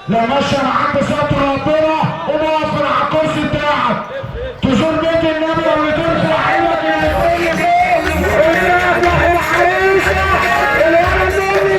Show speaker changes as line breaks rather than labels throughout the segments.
لو ماشي معاك بستر ربنا قوم اقف من على الكرسي بتاعك. تزور بيت النبي اللي ترفع عينك للكل فوق اللي يفرح العريسه الولد اللي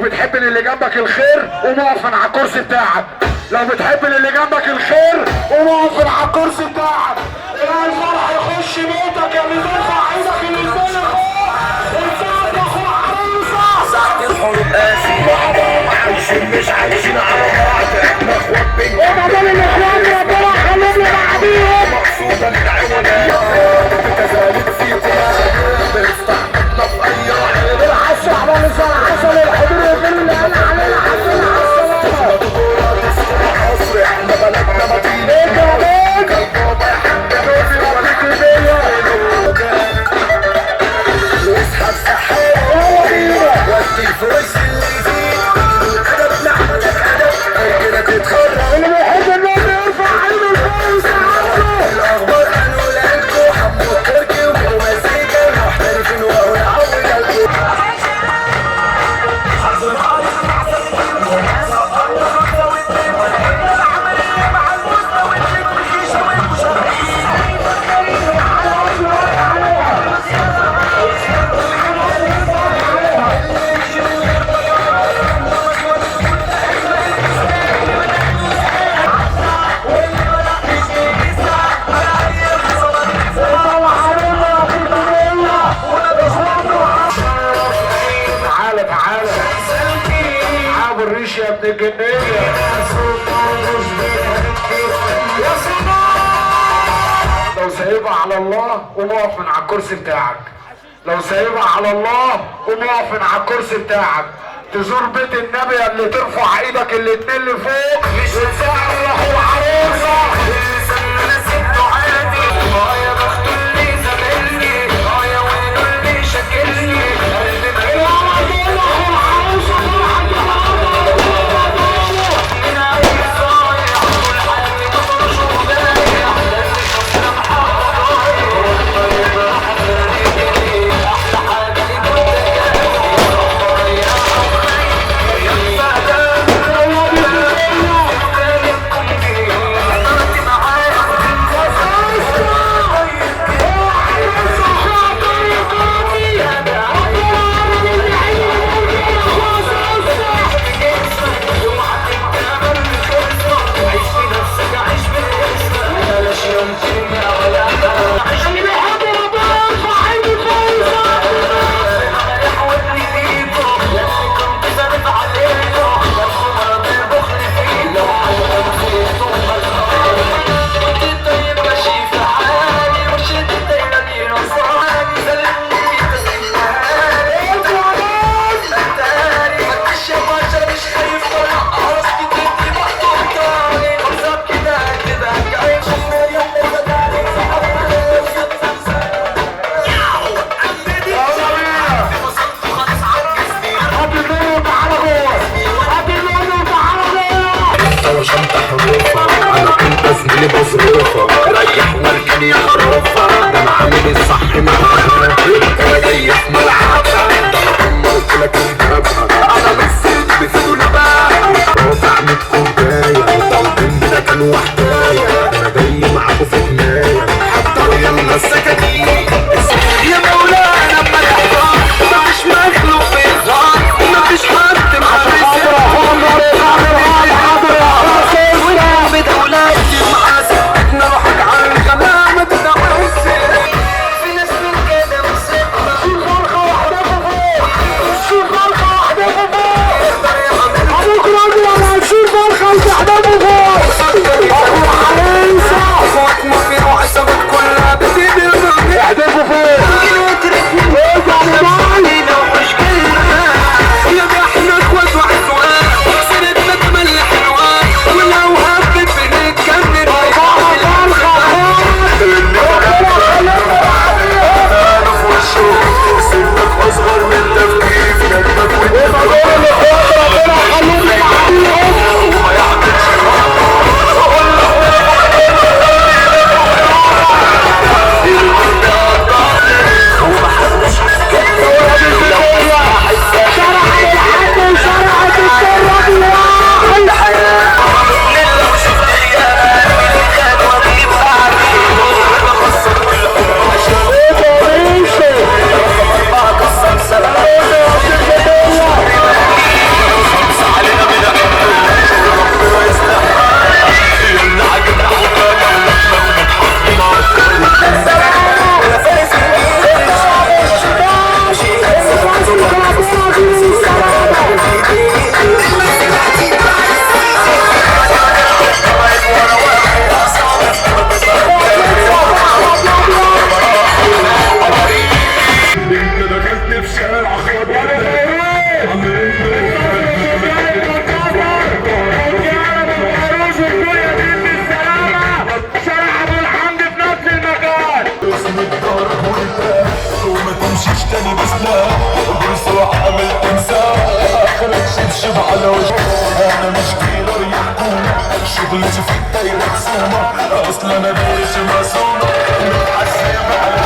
بتحب اللي جنبك الخير قوم اقف على الكرسي بتاعك. لو بتحب اللي جنبك الخير قوم اقف على الكرسي بتاعك. يا الفرح يخش بيتك يا اللي ترفع ايدك الانسان فوق انت اخو عروسه.
ساعة الحروب قاسي عايشين مش عايشين على بعض احنا اخوات بينا.
ايه ده الاخوان ربنا يخلينا بعديهم.
مقصودة للعوانات كذلك فيكم بنستحقنا في اي عين.
العسل على لسان عسل الحضور يقولوا اللي قال علينا عسل عسل.
مصر احنا بلدنا مدينة.
ايه ده بيك
البابا يا حاج نوفي وليك بيا. واسحب سحاب ودي الفلوس اللي يزيد. الادب نعملك ادب رجلة تتخرج.
اللي بيحب النبي يرفع عينه لفوق يسعده.
الاخبار قالوا لقلبه حمو التركي ومزيكا محترفين وهو يعود قلبه.
يا ابن الجنية يا صباح. لو سايبها على الله قوم اقف من على الكرسي بتاعك. لو سايبها على الله قوم اقف من على الكرسي بتاعك. تزور بيت النبي اللي ترفع ايدك الاتنين لفوق وتفرح العروسه.
يا بخت اللي زملني يا ويل اللي شكلني قلبي
انا مش ديلر يا حكومة، شغلتي في الدايرة خصومة، اصل انا دايش مصومة متعذب على